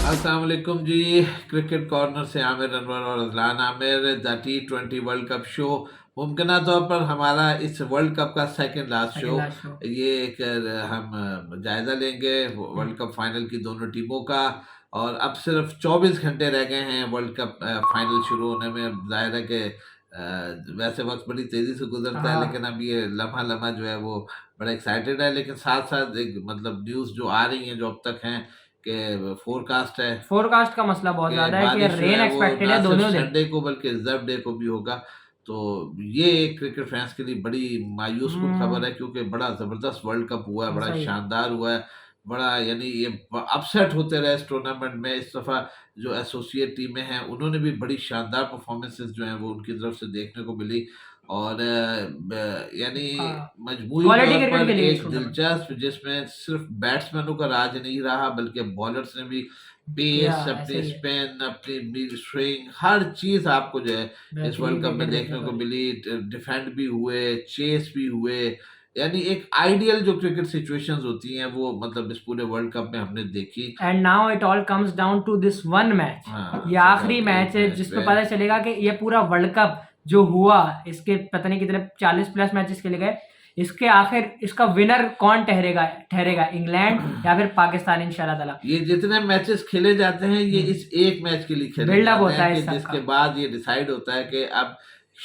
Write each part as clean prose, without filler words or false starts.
अस्सलाम वालेकुम जी। Cricket corner से आमिर अनवर और Azlan Aamir. The T20 world cup show मुमकिन तौर पर हमारा इस वर्ल्ड कप का second last show. Second last show. ये एक हम जायज़ा लेंगे वर्ल्ड कप फाइनल की दोनों टीमों का। और अब सिर्फ 24 घंटे रह गए हैं वर्ल्ड कप फाइनल शुरू होने में। जाहिर है कि वैसे वक्त बड़ी तेज़ी से गुजरता है, लेकिन हाँ, अब ये लम्हा लम्हा जो है वो बड़ा एक्साइटेड है। लेकिन साथ साथ एक मतलब न्यूज़ जो आ रही हैं जो अब तक हैं कि फोरकास्ट है फोरकास्ट का मसला बहुत कि ज़्यादा है कि बारिश जो रेन है वो एक्सपेक्टेड ना है सिर्फ दोनों दिन। संडे को बल्कि रिजर्व डे को भी होगा। तो ये एक क्रिकेट फैंस के लिए बड़ी मायूस कुन खबर है, क्योंकि बड़ा ज़बरदस्त वर्ल्ड कप हुआ है, बड़ा सही है। शानदार हुआ है। बड़ा यानी ये अपसेट होते रहे इस टूर्नामेंट में। इस दफ़ा जो एसोसिएट टीमें हैं उन्होंने भी बड़ी शानदार परफॉर्मेंसेस जो हैं वो उनकी तरफ से देखने को मिली। और यानी मजमूई क्वालिटी तौर क्रिकेट पर के लिए इस एक टूर्नामेंट दिलचस्प जिसमें सिर्फ बैट्समैनों का राज नहीं रहा बल्कि बॉलर्स ने भी किया, पेस, ऐसे अपनी ही है। स्पिन, अपनी मिड स्विंग, हर चीज़ आपको जो है इस वर्ल्ड बेहतरीन कप में क्रिकेट देखने देखने को को मिली। मिली। डिफेंड भी हुए, चेस भी हुए। यानी एक आइडियल जो क्रिकेट सिचुएशंस होती हैं वो मतलब इस पूरे वर्ल्ड कप में हमने देखी। And now it all comes down to this one match. हाँ, ये सिर्फ आखिरी अब एक मैच है मैच जिसपे पे पता चलेगा कि ये पूरा वर्ल्ड कप जो हुआ, इसके पता नहीं कितने 40 प्लस मैचेस खेले गए, इसके आखिर इसका विनर कौन ठहरेगा ठहरेगा, इंग्लैंड या फिर पाकिस्तान इंशाल्लाह ताला। ये जितने मैचेस खेले जाते हैं ये इस एक मैच के लिए खेले बिल्डअप जाते होता हैं है कि इस सब जिसके का। बाद ये डिसाइड होता है कि अब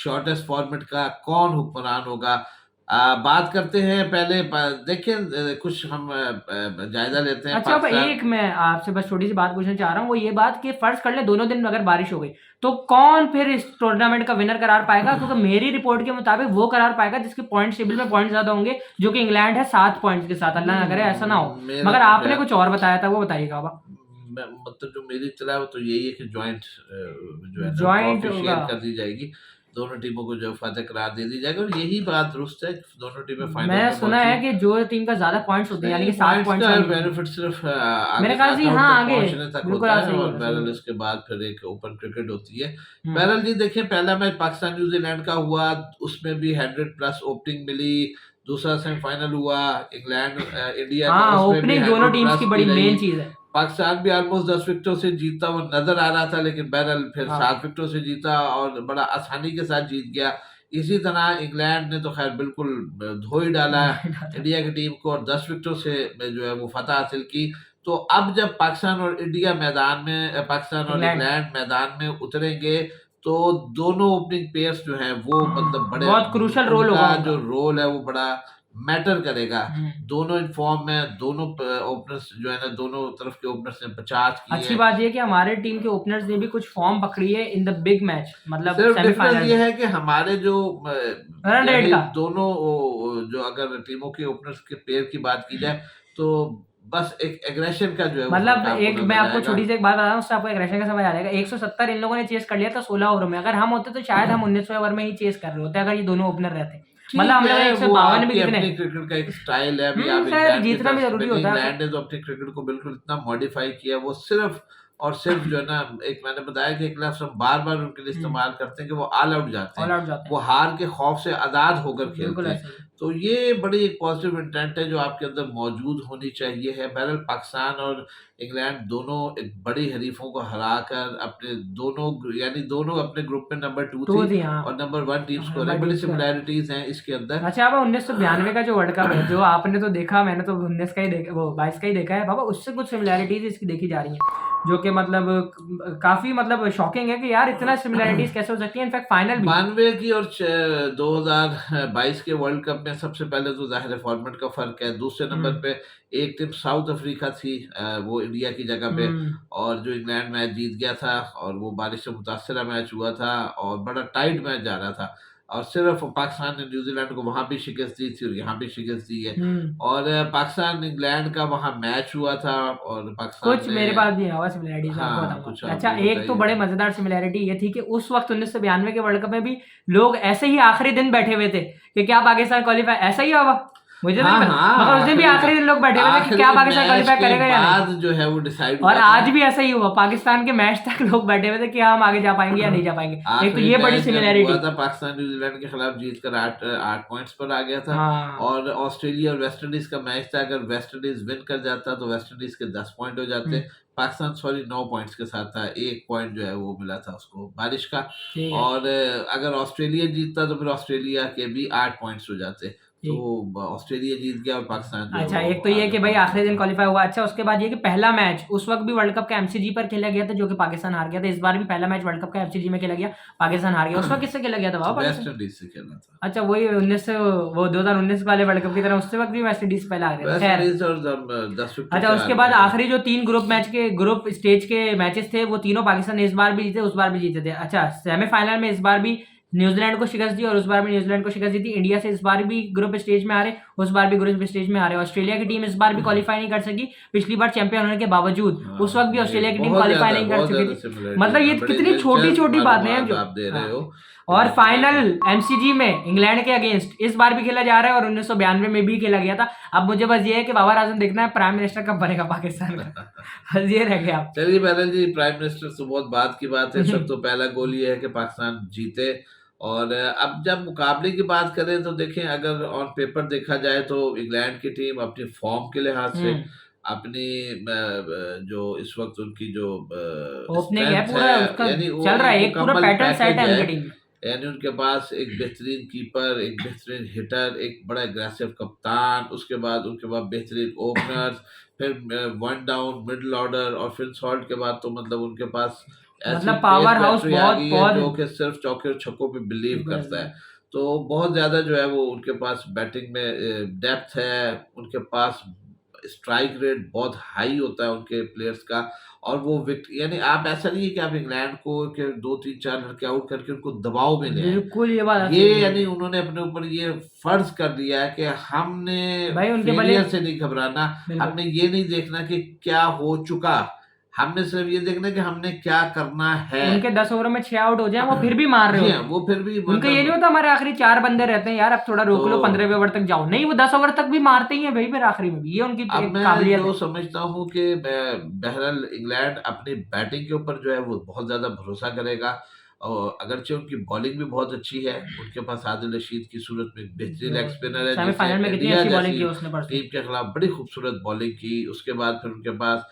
शॉर्टेस्ट फॉर्मेट का कौन हुक्मरान होगा। बात करते हैं पहले देखिए कुछ हम जायजा लेते हैं अच्छा, अब पाकिस्तान। एक मैं आपसे बस छोटी सी बात पूछना चाह रहा हूँ, वो ये बात कि फर्ज कर ले दोनों दिन में अगर बारिश हो गई तो कौन फिर इस टूर्नामेंट का विनर करार पाएगा? क्योंकि मेरी रिपोर्ट के मुताबिक वो करार पाएगा जिसके पॉइंट टेबल में पॉइंट ज्यादा होंगे, जो कि इंग्लैंड है 7 पॉइंट्स के साथ। अल्लाह ना करे ऐसा ना हो। मेरा मगर तो आपने ख्याल कुछ और बताया था, वो बताइएगा अब। मतलब जो मेरी इत्तला है वो तो यही है कि जॉइंट जो है ना जॉइंट ट्रॉफी होगा। शेयर कर दी जाएगी। दोनों टीमों को जो फतेह करार दे दी जाएगा और यही बात दुरुस्त है कि दोनों टीमें फाइनल मैं में सुना है पहुंची। कि जो टीम का ज्यादा पॉइंट्स होते हैं, यानी नहीं, कि 7 पॉइंट्स पॉइंट्स का वाली टीम, बेनिफिट सिर्फ मेरे आगे ख्याल से नॉकआउट हाँ तक आगे। पहुंचने तक बिल्कुल होता आप है सही बोल और रहे हो, सही बोल बहरहाल रहे इसके बाद फिर एक ओपन क्रिकेट होती है। हो। बहरहाल जी देखिए पहला मैच पाकिस्तान न्यूजीलैंड का हुआ, उसमें भी 100 प्लस ओपनिंग मिली। दूसरा सेमीफाइनल हुआ इंग्लैंड इंडिया का, हाँ, उसमें भी ओपनिंग दोनों 100 टीम्स की प्लस की बड़ी रही। मेन चीज है। पाकिस्तान भी ऑलमोस्ट 10 विकेटों से जीतता हुआ नजर आ रहा था, लेकिन बहरहाल फिर हाँ। 7 विकेटों से जीता और बड़ा आसानी के साथ जीत गया। इसी तरह इंग्लैंड ने तो खैर बिल्कुल धो ही डाला इंडिया की टीम को और 10 विकेटों से जो है वो फतह हासिल की। तो अब जब पाकिस्तान और इंडिया मैदान में पाकिस्तान और इंग्लैंड इंग्लैंड मैदान में उतरेंगे तो दोनों ओपनिंग पेयर्स जो हैं वो मतलब बड़े बहुत क्रूशल रोल होगा उनका उनका। जो रोल है वो बड़ा मैटर करेगा। हम्म। दोनों इन फॉर्म में, दोनों ओपनर्स जो है ना, दोनों तरफ के ओपनर्स ने 50 किए अच्छी हैं। बात ये है कि हमारे टीम के ओपनर्स ने भी कुछ फॉर्म पकड़ी है इन द बिग मैच, मतलब सिर्फ डिफरेंस सेमीफाइनल ये में। है कि हमारे जो रन रेट यानी का दोनों जो अगर टीमों के ओपनर्स के पेयर की बात की जाए तो बस एक एग्रेशन का जो है वो मतलब फर्क आपको एक मैं नजर आपको आएगा। छोटी सी एक बात बता रहा हूँ, उससे आपको एग्रेशन का समझ आ जाएगा। 170 इन लोगों ने चेस कर लिया था 16 ओवर में। अगर हम होते तो शायद हम 19वें ओवर में ही चेस कर रहे होते अगर ये दोनों ओपनर रहते। मतलब ठीक हम लोग है, एक सौ वो बावन भी आपकी कितने। अपनी क्रिकेट का एक स्टाइल है। अभी आप खैर इंग्लैंड की जीतना भी तरफ जरूरी देखो, होता है। इंग्लैंड ने तो अपनी क्रिकेट को बिल्कुल इतना मॉडिफाई किया, वो सिर्फ और सिर्फ जो है ना, एक मैंने बताया कि एक लफ्ज हम बार बार उनके लिए इस्तेमाल करते हैं कि वो ऑल आउट जाते ऑल हैं। आउट जाते वो हैं। हार के खौफ से आजाद होकर बिल्कुल खेलते हैं। ऐसे ही। तो ये बड़ी एक पॉजिटिव इंटेंट है जो आपके अंदर मौजूद होनी चाहिए है। बहरहाल पाकिस्तान और इंग्लैंड दोनों एक बड़ी हरीफों को हराकर अपने दोनों यानी दोनों अपने ग्रुप में नंबर 2 तो थी थी हाँ। और नंबर 1 टीम स्कोर है। नंबर बड़ी टीम को। सिमिलैरिटीज हैं इसके अंदर। अच्छा, अब 1992 का जो वर्ल्ड कप है, जो आपने तो देखा, मैंने तो 19 का ही देखा, वो 22 का ही देखा है बाबा। उससे कुछ सिमिलैरिटीज इसकी देखी जा रही हैं, जो कि मतलब काफी मतलब शॉकिंग है कि यार इतना सिमिलैरिटीज कैसे हो सकती है। इनफैक्ट फाइनल भी 92 की और 2022 के वर्ल्ड कप में सबसे पहले तो जाहिर फॉर्मेट का फर्क है। दूसरे नंबर पे एक टीम साउथ अफ्रीका थी, वो इंडिया की जगह पे, हम्म, और जो इंग्लैंड मैच जीत गया था और वो बारिश से मुतासरा मैच हुआ था और बड़ा टाइट मैच जा रहा था। और सिर्फ पाकिस्तान ने न्यूजीलैंड को वहां भी शिकस्त दी थी और यहाँ भी शिकस्त दी है। हम्म। और पाकिस्तान इंग्लैंड का वहां मैच हुआ था और पाकिस्तान कुछ ने मेरे पास भी है और सिमिलैरिटीज, मैं आपको हाँ बताऊंगा। कुछ आप अच्छा, भी एक तो बताइए। बड़े मजेदार सिमिलैरिटी ये थी कि उस वक्त 1992 के वर्ल्ड कप में भी लोग ऐसे ही आखिरी दिन बैठे हुए थे कि क्या पाकिस्तान क्वालिफाई, ऐसा ही होगा। मुझे तो हाँ नहीं पता, हाँ, मगर उस दिन भी आखिरी दिन लोग बैठे हुए थे कि आखिरी क्या पाकिस्तान मैच क्वालिफाई के करेगा या नहीं। बाद जो है वो डिसाइड और हुआ था। आज भी ऐसा ही हुआ, पाकिस्तान के मैच तक लोग बैठे हुए थे कि हम आगे जा पाएंगे या नहीं जा पाएंगे। एक तो आखिरी ये बड़ी मैच जब सिमिलैरिटी। हुआ था, पाकिस्तान न्यूजीलैंड के खिलाफ जीतकर 8 पॉइंट्स पर आ गया था। हाँ और ऑस्ट्रेलिया और वेस्ट इंडीज का मैच था, अगर वेस्ट इंडीज विन कर जाता तो वेस्ट इंडीज के 10 पॉइंट हो जाते। पाकिस्तान 9 पॉइंट्स के साथ था, 1 पॉइंट जो है वो मिला था उसको बारिश का। ठीक है। और अगर ऑस्ट्रेलिया जीतता तो फिर ऑस्ट्रेलिया के भी 8 पॉइंट्स हो जाते। तो ऑस्ट्रेलिया जीत गया और पाकिस्तान जो है अच्छा, वो एक तो ये आगे कि भाई पहुंच आखिरी दिन गया था। क्वालिफाई हुआ। अच्छा, उसके बाद ये कि पहला मैच उस वक्त भी वर्ल्ड कप का एमसीजी पर खेला गया था जो कि पाकिस्तान हार गया था। इस बार भी पहला मैच वर्ल्ड कप का एमसीजी में खेला गया, पाकिस्तान हार गया। उस वक्त किससे खेला गया था बाबा? वेस्ट पाकिस्तान। इंडीज से खेला था। अच्छा, वही 2019 वाले वर्ल्ड कप की तरह उससे वक्त भी वेस्ट इंडीज पहले आ गया था। वेस्ट खैर, इंडीज और 10 विकेट अच्छा, से उसके हार बाद गया था। आखिरी जो 3 ग्रुप स्टेज के मैचेस थे वो तीनों पाकिस्तान ने इस बार भी जीते, उस बार भी जीते थे। अच्छा, सेमीफाइनल में इस बार भी न्यूजीलैंड को शिकस्त दी और उस बार भी न्यूजीलैंड को शिकस्त दी थी। इंडिया से इस बार भी ग्रुप स्टेज में हारे, उस बार भी ग्रुप स्टेज में हारे। ऑस्ट्रेलिया की टीम इस बार भी क्वालिफाई नहीं कर सकी, पिछली बार चैंपियन होने के बावजूद। उस वक्त भी ऑस्ट्रेलिया की टीम बहुत क्वालिफाई ज्यादा नहीं कर बहुत सकी ज्यादा थी। सिमिलरिटी मतलब ये है, बड़ी कितनी छोटी दिलचस्प छोटी बातें हैं जो मालूमात आप दे रहे हो। और फाइनल एमसीजी में इंग्लैंड के अगेंस्ट इस बार भी खेला जा रहा है और 1992 में भी खेला गया था। अब मुझे बस ये है कि बाबर आजम देखना है प्राइम मिनिस्टर कब बनेगा पाकिस्तान का। बस ये रह गया। चलिए बहरहाल जी, प्राइम मिनिस्टर से बहुत बात की बात है। इस वक्त तो पहला गोल ये है कि पाकिस्तान जीते। और अब जब मुकाबले की बात करें तो देखें, अगर ऑन पेपर देखा जाए तो इंग्लैंड की टीम अपनी फॉर्म के लिहाज से, अपनी जो इस वक्त उनकी जो ओपनिंग है स्ट्रेंथ पूरा है, उसका यानी वो चल रहा है, एक एक पूरा मुकम्मल पैटर्न सेट है पैकेज उनकी है। टीम में। यानी उनके पास एक बेहतरीन कीपर, एक बेहतरीन हिटर, एक बड़ा एग्रेसिव कप्तान, उसके बाद उनके पास बेहतरीन ओपनर्स, फिर वन डाउन मिडिल ऑर्डर, और फिर सॉल्ट के बाद तो मतलब उनके पास ऐसी मतलब पेस पावर हाउस बैटरी आ बहुत गई है बहुत जो कि सिर्फ चौके और छक्कों पे बिलीव बस करता है। बस। तो बहुत ज्यादा जो है वो उनके पास बैटिंग में डेप्थ है, उनके पास स्ट्राइक रेट बहुत हाई होता है उनके प्लेयर्स का। और वो यानी आप ऐसा नहीं है कि आप इंग्लैंड को के 2 3 4 लड़के आउट करके उनको दबाव में ले आए। बिल्कुल ये बात ये सही है। यानी उन्होंने अपने ऊपर ये फर्ज कर लिया है कि हमने भाई उनके भले फेलियर से नहीं घबराना, बिल्कुल। हमने ये नहीं देखना कि क्या हो चुका, हमने सिर्फ ये देखना कि हमने क्या करना है। उनके 10 ओवर में 6 आउट हो जाए वो फिर भी मार रहे जी हो। हाँ, वो फिर भी उनका ये नहीं होता हमारे आखिरी 4 बंदे रहते हैं यार, अब थोड़ा रोक लो, तो 15वें ओवर तक जाओ। नहीं, वो 10 ओवर तक भी मारते ही हैं भाई, फिर आखिरी में भी। ये उनकी अब एक मैं काबिलियत जो है। समझता हूँ कि बहरहाल इंग्लैंड अपनी बैटिंग के ऊपर जो है वो बहुत ज्यादा भरोसा करेगा। और अगरचे उनकी बॉलिंग भी बहुत अच्छी है, उनके पास आदिल रशीद की सूरत में एक बेहतरीन लेग स्पिनर है, सेमीफाइनल में कितनी इंडिया अच्छी बॉलिंग की जैसी उसने परसों। टीम के खिलाफ बड़ी खूबसूरत बॉलिंग की। उसके बाद फिर उनके पास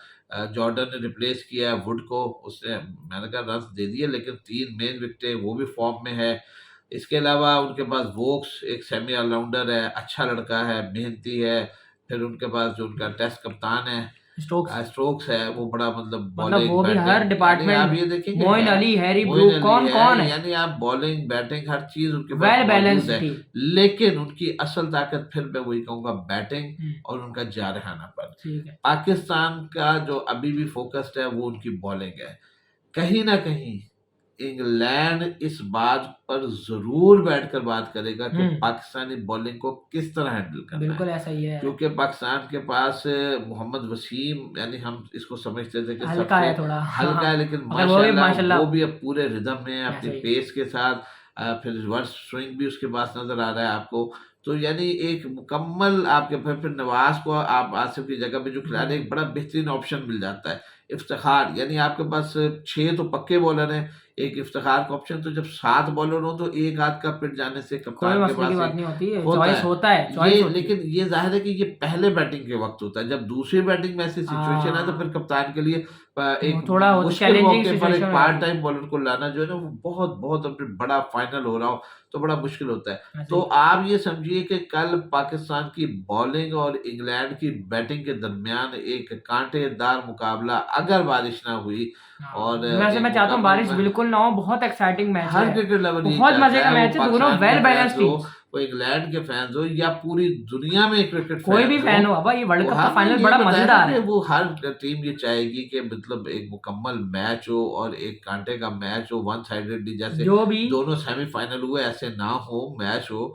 जॉर्डन ने रिप्लेस किया है वुड को, उसने मैंने कहा रन दे दिए, लेकिन 3 मेन विकेटें, वो भी फॉर्म में है। इसके अलावा उनके पास वोक्स एक सेमी ऑलराउंडर है, अच्छा लड़का है, मेहनती है। फिर उनके पास जो उनका टेस्ट कप्तान है स्ट्रोक्स है, वो बड़ा मतलब मतलब वो बॉलिंग भी हर बैटिंग, यानी डिपार्टमेंट, आप ये देखेंगे मोइन अली, हैरी मोइन ब्रूक, अली कौन कौन है, यानी आप बॉलिंग बैटिंग हर चीज उनके पास वेल मौजूद बैलेंस्ड है। टीम। लेकिन उनकी असल ताकत फिर मैं वही कहूंगा बैटिंग और उनका जारहानापन। ठीक है। पाकिस्तान का जो अभी भी फोकस्ड है वो उनकी बॉलिंग है। कहीं ना कहीं इंग्लैंड इस बात पर जरूर बैठकर बात करेगा कि पाकिस्तानी बॉलिंग को किस तरह हैंडल करना है। बिल्कुल ऐसा ही है, क्योंकि पाकिस्तान के पास मोहम्मद वसीम, यानी हम इसको समझते थे कि हल्का है सबसे थोड़ा, हल्का है, लेकिन मगर वो भी माशाल्लाह वो भी अब पूरे रिदम में है अपनी ऐसे ही। पेस के साथ। फिर रिवर्स स्विंग भी उसके पास नजर आ रहा है आपको। तो यानी एक मुकम्मल आपके फिर नवाज को आप आसिफ की जगह पे जो खिला रहे, एक बड़ा बेहतरीन ऑप्शन मिल जाता है। इफ्तिखार, यानी आपके पास 6 तो पक्के बॉलर हैं, एक इफ्तिखार का ऑप्शन। तो जब 7 बॉलर हो तो एक आध का पिट जाने से कोई कप्तान के मसले की पास बात एक नहीं होती है, होता चॉइस है। होता है, ये चॉइस होती है। लेकिन ये जाहिर है कि ये पहले बैटिंग के वक्त होता है। जब दूसरी बैटिंग में ऐसी सिचुएशन है तो फिर कप्तान के लिए एक थोड़ा मुश्किल चैलेंजिंग मौके पर सिचुएशन एक हो पार्ट जाती है। टाइम बॉलर को लाना जो है ना, वो बहुत बहुत अपने बड़ा फाइनल हो रहा हो तो बड़ा मुश्किल होता है। ऐसे तो ही। आप ये समझिए कि कल पाकिस्तान की बॉलिंग और इंग्लैंड की बैटिंग के दरमियान एक कांटेदार मुकाबला, अगर बारिश ना हुई और वैसे एक मैं चाहता हूँ मुकम्मल बारिश बिल्कुल ना हो, बहुत एक्साइटिंग मैच हर है, क्रिकेट लेवल यही बहुत चाहता मजे का है, मैच वो है, दोनों पाकिस्तान वेल के बैलेंस्ड फैंस हो, टीम्स। वो इंग्लैंड के फैंस हो, या पूरी दुनिया में क्रिकेट कोई भी फैन हो, अब ये वर्ल्ड कप का हमने फाइनल ये बड़ा बताया मजेदार ना है। कि वो हर टीम ये चाहेगी कि मतलब एक मुकम्मल मैच हो और एक कांटे का मैच हो, वन साइडेड, जैसे जो भी दोनों सेमीफाइनल हुए ऐसे ना हो, मैच हो।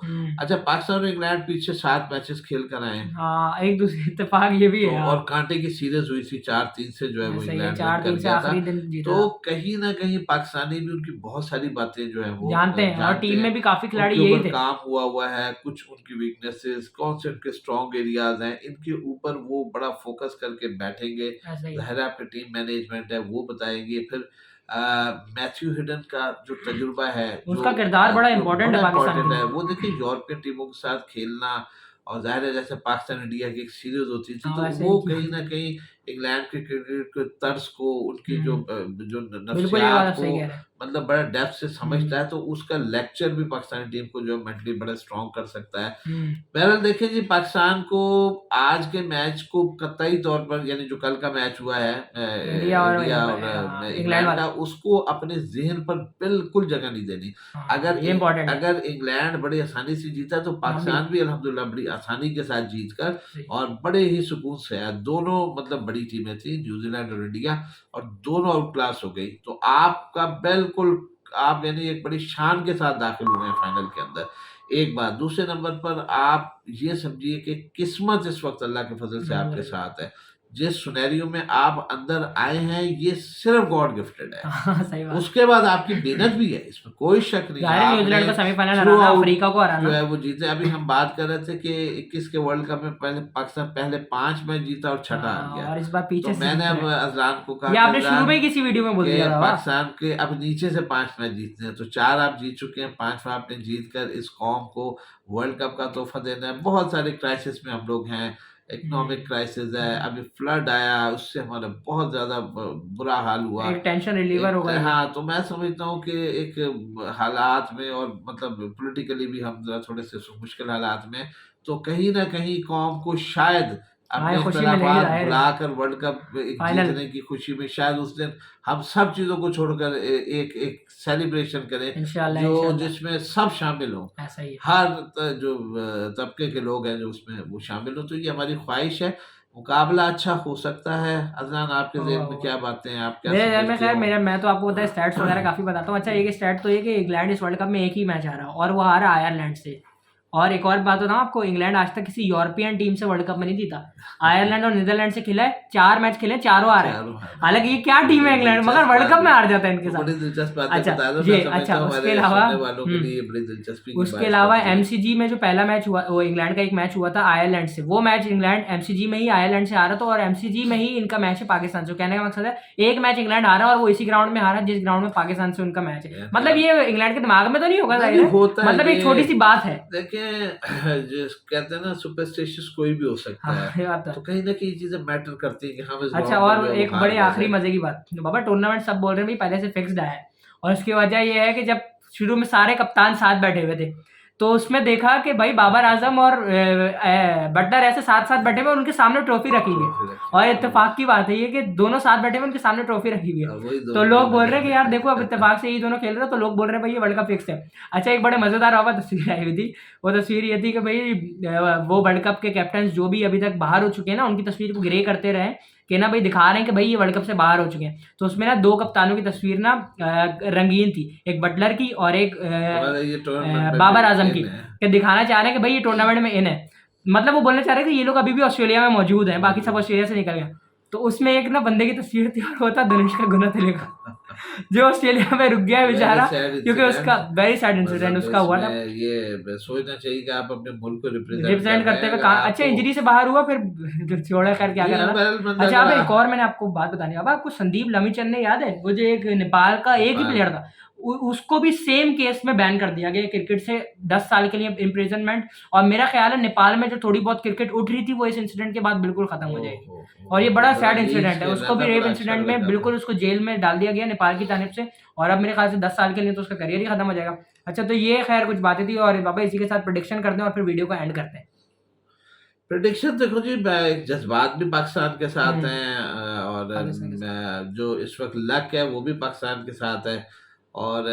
अच्छा, पाकिस्तान और इंग्लैंड पीछे 7 मैचेस खेल कर आए हैं। हाँ, एक दूसरे इत्तेफाक ये भी तो है। और कांटे की सीरीज हुई थी 4-3 से, जो है वो सही है, इंग्लैंड विन 4-3 कर से गया था। आखिरी दिन जीता तो था। कहीं ना कहीं पाकिस्तानी भी उनकी बहुत सारी बातें जो है वो जानते हैं और टीम में भी काफी खिलाड़ी उनके यही ऊपर थे। काम हुआ हुआ है, कुछ उनकी वीकनेसेस, कौन से उनके स्ट्रॉन्ग एरियाज हैं, इनके ऊपर वो बड़ा फोकस करके बैठेंगे। ऐसा ही है। ज़ाहिर है आपकी टीम मैनेजमेंट है वो बताएंगे। फिर मैथ्यू हिडन का जो तजुर्बा है, उसका किरदार बड़ा जो इंपॉर्टेंट बड़ा है पाकिस्तान इंपॉर्टेंट के है, लिए। वो देखिए यूरोपियन टीमों के साथ खेलना, और ज़ाहिर है जैसे पाकिस्तान इंडिया की एक सीरीज होती थी, हाँ, तो वैसे वो इनकी कहीं ना कहीं इंग्लैंड के क्रिकेट के तर्ज को, उनकी जो बिल्कुल ये बात नफ्सियात आप सही को कह रहे हैं। मतलब बड़ा डेप्थ से समझता है, तो उसका लेक्चर भी पाकिस्तानी टीम को जो मेंटली बड़ा स्ट्रॉन्ग कर सकता है। हुँ, बहरहाल देखिए जी, पाकिस्तान को आज के मैच को कतई तौर पर, यानी जो कल का मैच हुआ है इंडिया और इंडिया और इंग्लैंड इंग्लैंड का, वाला। उसको अपने जहन पर बिल्कुल जगह नहीं देनी। हाँ, अगर ये इम्पोर्टेंट है। अगर इंग्लैंड बड़ी आसानी से जीता, तो हम भी पाकिस्तान भी अल्हम्दुलिल्लाह बड़ी आसानी के साथ जीत कर सही। और बड़े ही सुकून से आया। दोनों मतलब बड़ी टीमें थी, न्यूजीलैंड और इंडिया, और दोनों आउट क्लास हो गई। तो आपका बिल्कुल, आप यानी एक बड़ी शान के साथ दाखिल हुए हैं फाइनल के अंदर। एक बात, दूसरे नंबर पर आप ये समझिए कि किस्मत इस वक्त अल्लाह के फजल से आपके बिल्कुल। साथ है। जिस सिनेरियो में आप अंदर आए हैं, ये सिर्फ गॉड गिफ्टेड है। हाँ, सही बात। उसके बाद आपकी मेहनत भी है, इसमें कोई शक नहीं है। ज़ाहिर है न्यूज़ीलैंड को आपने सेमीफाइनल थ्रू हराना, आउट अफ्रीका को जो हराना। है वो जीते। अभी हम बात कर रहे थे कि 21 के वर्ल्ड कप में पहले पाकिस्तान पहले 5 मैच जीता और छठा हार गया। और इस बार पीछे तो से मैंने जीत अब रहे हैं। अजलान को कहा ये कि आपने शुरू में ही किसी वीडियो में बोल कि दिया था वाह! पाकिस्तान के अब नीचे से 5 मैच जीतने हैं, तो 4 आप जीत चुके हैं, 5वां आपने जीत कर इस कौम को वर्ल्ड कप का तोहफा देना है। बहुत सारे क्राइसिस में हम लोग हैं, इकोनॉमिक क्राइसिस है, अभी फ्लड आया, उससे हमारा बहुत ज़्यादा बुरा हाल हुआ। एक टेंशन रिलीवर होगा ये। हाँ, तो मैं समझता हूँ कि एक हालात में, और मतलब पॉलिटिकली भी हम ज़रा थोड़े से मुश्किल हालात में, तो कहीं न कहीं कौम को शायद अपने हाँ, खुशी मिलेगी इख्तिलाफात ज़ाहिर है। भुलाकर वर्ल्ड कप एक फाइनल जीतने की खुशी में शायद उस दिन हम सब चीज़ों को छोड़कर एक एक सेलिब्रेशन करें, इंशाल्लाह, जो इंशाल्लाह। जिसमें सब शामिल हों। ऐसा ही है। हर जो तबके के लोग हैं जो उसमें वो शामिल हों, तो ये हमारी ख्वाहिश है। मुकाबला अच्छा हो सकता है। अज़लान, आपके होगा, ज़हन में होगा। क्या बातें हैं? आप क्या मेरे ज़हन में समझते खैर हो? मेरा मैं तो आपको पता है स्टैट्स वगैरह काफ़ी बताता हूँ। अच्छा, एक स्टैट तो ये कि इंग्लैंड इस वर्ल्ड कप में एक ही मैच हारा और वो हारा आयरलैंड से। और एक और बात बताऊँ आपको, इंग्लैंड आज तक किसी यूरोपियन टीम से वर्ल्ड कप में नहीं जीता। आयरलैंड और नीदरलैंड से खेला है, 4 मैच खेले, चारों हारे। चारों हारे। हालाँकि ये क्या टीम है इंग्लैंड, मगर दिलचस्प वर्ल्ड बात कप में है। हार जाता है इनके तो साथ। बड़ी दिलचस्प बात है, अच्छा, बता दो, ये मैं समझता अच्छा हूँ उसके हमारे अलावा सुनने वालों के लिए बड़ी दिलचस्पी की उसके बात अलावा बनती है। एमसीजी में जो पहला मैच हुआ, वो इंग्लैंड का एक मैच हुआ था आयरलैंड से। वो मैच इंग्लैंड एमसीजी में ही आयरलैंड से हारा था, और एमसीजी में ही इनका मैच है पाकिस्तान से। कहने का मकसद है एक मैच इंग्लैंड हारा और वो इसी ग्राउंड में हारा जिस ग्राउंड में पाकिस्तान से उनका मैच है। मतलब ये इंग्लैंड के दिमाग में तो नहीं होगा, जाहिर है, होता है मतलब एक ये, छोटी सी बात है। देखें जिस कहते हैं ना, सुपरस्टिशियस कोई भी हो सकता हाँ, है, ये बात तो कहीं ना कहीं चीजें मैटर करती हैं कि हम इस अच्छा, ग्राउंड में और जो है वो एक हार बड़ी गए आखिरी हैं। मजे की बात, बाबा टूर्नामेंट सब बोल रहे हैं भाई पहले से फिक्स्ड है, और उसकी वजह ये है कि जब शुरू में सारे कप्तान साथ बैठे हुए थे, तो उसमें देखा कि भाई बाबर आजम और बटलर ऐसे साथ साथ बैठे हुए, उनके सामने ट्रॉफी रखी हुई है। और इत्तेफाक की बात है ये कि दोनों साथ बैठे हुए, उनके सामने ट्रॉफी रखी हुई है। वही तो दोनों लोग बोल टीमें रहे हैं कि यार देखो, अब इत्तेफाक से ये दोनों खेल रहे हैं, तो लोग बोल रहे हैं भाई ये वर्ल्ड कप फिक्स है। अच्छा, एक बड़े मजेदार वाला तस्वीर आई हुई थी। वो तस्वीर ये थी कि भाई वो वर्ल्ड कप के कैप्टन जो भी अभी तक बाहर हो चुके हैं ना, उनकी तस्वीर को ग्रे करते रहे कि ना भाई दिखा रहे हैं कि भाई ये वर्ल्ड कप से बाहर हो चुके हैं। तो उसमें ना 2 कप्तानों की तस्वीर ना रंगीन थी, एक बटलर की और एक हमारा ये टूर्नामेंट में बाबर भी आजम इन की, है। कि दिखाना चाह रहे हैं कि भाई ये टूर्नामेंट में इन है। मतलब वो बोलना चाह रहे हैं कि ये लोग अभी भी ऑस्ट्रेलिया में मौजूद हैं, बाकी सब ऑस्ट्रेलिया से निकल गए। तो उसमें एक ना बंदे की तस्वीर थी और वो था धनुष का गुना जो ऑस्ट्रेलिया में रुक गया है बेचारा, क्योंकि उसका वेरी सैड इंसिडेंट उसका हुआ था। ये सोचना चाहिए कि आप अपने मुल्क को रिप्रेजेंट करते हुए कहा, अच्छा इंजरी से बाहर हुआ, फिर छोड़ा कर क्या कर रहा था। अच्छा, अब एक और मैंने आपको बात बतानी है। अब आपको संदीप लमीचंद ने याद है, वो जो एक नेपाल का एक ही प्लेयर था, उसको भी सेम केस में बैन कर दिया गया क्रिकेट से 10 साल के लिए इम्प्रिजनमेंट। और मेरा ख्याल है नेपाल में जो थोड़ी बहुत क्रिकेट उठ रही थी वो इस इंसिडेंट के बाद बिल्कुल खत्म हो जाएगी। और ये बड़ा सैड इंसिडेंट है, उसको भी रेप इंसिडेंट में बिल्कुल उसको जेल में डाल दिया गया नेपाल की जानिब से, और अब मेरे ख्याल से 10 साल के लिए तो उसका करियर ही खत्म हो जाएगा। अच्छा, तो ये खैर कुछ बातें थी, और बाबा इसी के साथ प्रेडिक्शन करते हैं और फिर वीडियो को एंड करते हैं। प्रेडिक्शन देखो जी, जज्बात भी पाकिस्तान के साथ हैं, और पाकिस्तान के जो इस वक्त लक है वो भी पाकिस्तान के साथ है। और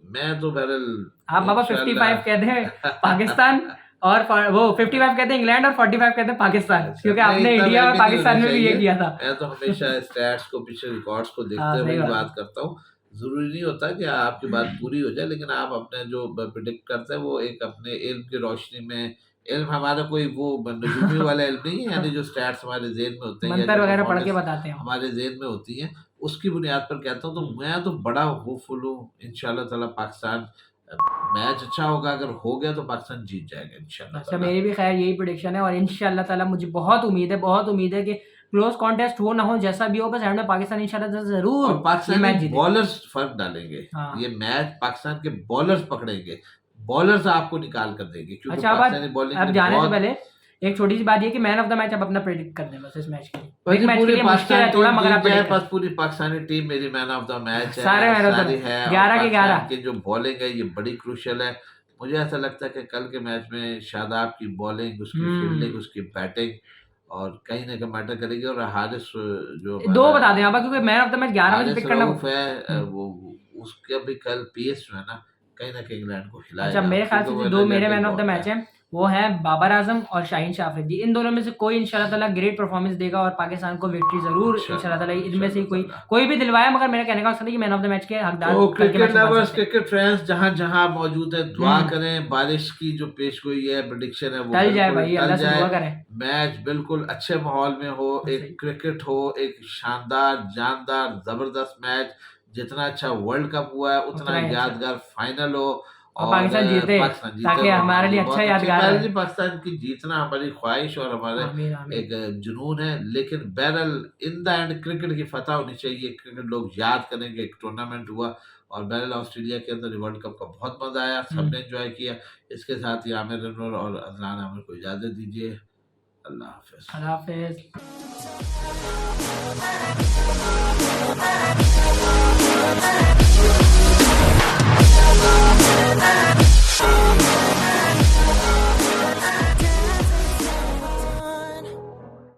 मैं तो बहरहाल आप बाबा 55 कहते हैं पाकिस्तान, और वो 55 कहते हैं इंग्लैंड, और 45 कहते हैं पाकिस्तान, क्योंकि आपने इंडिया और पाकिस्तान में भी ये किया था। मैं तो हमेशा स्टैट्स को, पिछले रिकॉर्ड्स को देखते हुए बात करता हूँ। जरूरी नहीं होता कि आपकी बात पूरी हो जाए, लेकिन आप अपने जो प्रिडिक्ट करते हैं वो एक अपने इल्म की रोशनी में, इल्म हमारा कोई वो नजूमी वाला इल्म नहीं है, यानी जो स्टैट्स हमारे जेहन में होते हैं, मंत्र वगैरह पढ़ के बताते हैं हमारे जेहन में होती हैं, उसकी बुनियाद पर कहता हूँ। तो मैं तो बड़ा होपफुल हूँ, इंशाल्लाह ताला पाकिस्तान मैच अच्छा होगा, अगर हो गया तो पाकिस्तान जीत जाएगा इंशाल्लाह अच्छा ताला। मेरी भी खैर यही प्रेडिक्शन है और इंशाल्लाह ताला मुझे बहुत उम्मीद है कि क्लोज कॉन्टेस्ट हो ना हो जैसा भी हो, बस एंड में पाकिस्तान इंशाल्लाह ताला और जरूर ये पाकिस्तानी मैच जीते। बॉलर्स फर्क डालेंगे। हाँ। ये मैच पाकिस्तान के बॉलर्स पकड़ेंगे, बॉलर्स आपको निकाल कर देंगे, क्योंकि अच्छा पाकिस्तानी बॉलिंग अब में जाने से बहुत पहले एक छोटी सी बात ये कि मैन ऑफ द मैच आप अपना प्रेडिक्ट कर दें बस इस मैच के लिए। वैसे एक मैच के पूरी लिए मुश्किल है पाकिस्तान थोड़ा टीम मगर आप जीत जाए, predict बस पूरी पाकिस्तानी टीम मेरी मैन ऑफ द मैच है, सारे man of the सारी match, है। और 11 के 11 पाकिस्तान की जो बॉलिंग है ये बड़ी क्रूशियल है। मुझे ऐसा लगता है कि कल के मैच में शादाब की बॉलिंग, उसकी फील्डिंग, उसकी बैटिंग और कहीं ना कहीं मैटर करेगी। और हारिस जो दो बता दें आप क्योंकि मैन ऑफ द मैच 11 में से हारिस पिक करना। रऊफ है, वो उसके भी कल पीएस जो है ना कहीं ना कहीं इंग्लैंड को अच्छा हिलाएगा, मेरे ख्याल क्योंकि से वो जो दो मेरे energetic मैन ऑफ द बहुत मैच हैं वो हैं बाबर आजम और शाहीन शाह अफरीदी। इन दोनों में से कोई इंशाल्लाह ताला ग्रेट परफॉर्मेंस देगा और पाकिस्तान को विक्ट्री जरूर इंशाल्लाह ताला इनमें से कोई भी दिलवाया। मगर मेरा कहने का मकसद है कि मैन ऑफ द मैच के हकदार तो कल के क्रिकेट मैच में बन लवर्स, सकते हैं। क्रिकेट फैंस जहां जहां मौजूद है, दुआ करें बारिश की जो पेश गोई है, प्रेडिक्शन है वो टल जाए बिल्कुल भाई, टल अल्लाह से दुआ जाए, करें। मैच बिल्कुल अच्छे माहौल में हो, एक सही। क्रिकेट हो, एक शानदार जानदार जबरदस्त मैच। जितना अच्छा वर्ल्ड कप हुआ है उतना उतना ही अच्छा। यादगार फाइनल हो और पाकिस्तान जीते ताकि और हमारे लिए बहुत अच्छा अच्छी यादगार बात है रहे। जी, पाकिस्तान की जीतना हमारी ख्वाहिश और हमारे आमीन आमीन। एक जुनून है। लेकिन बहरहाल इन द एंड क्रिकेट की फतह होनी चाहिए, क्रिकेट लोग याद करेंगे। एक टूर्नामेंट हुआ और बहरहाल ऑस्ट्रेलिया के अंदर वर्ल्ड कप का बहुत मजा आया, सबने एंजॉय किया। इसके साथ ही आमिर अनवर और अदनान आमिर को इजाजत दीजिए। अल्लाह हाफिज। अल्लाह हाफिज।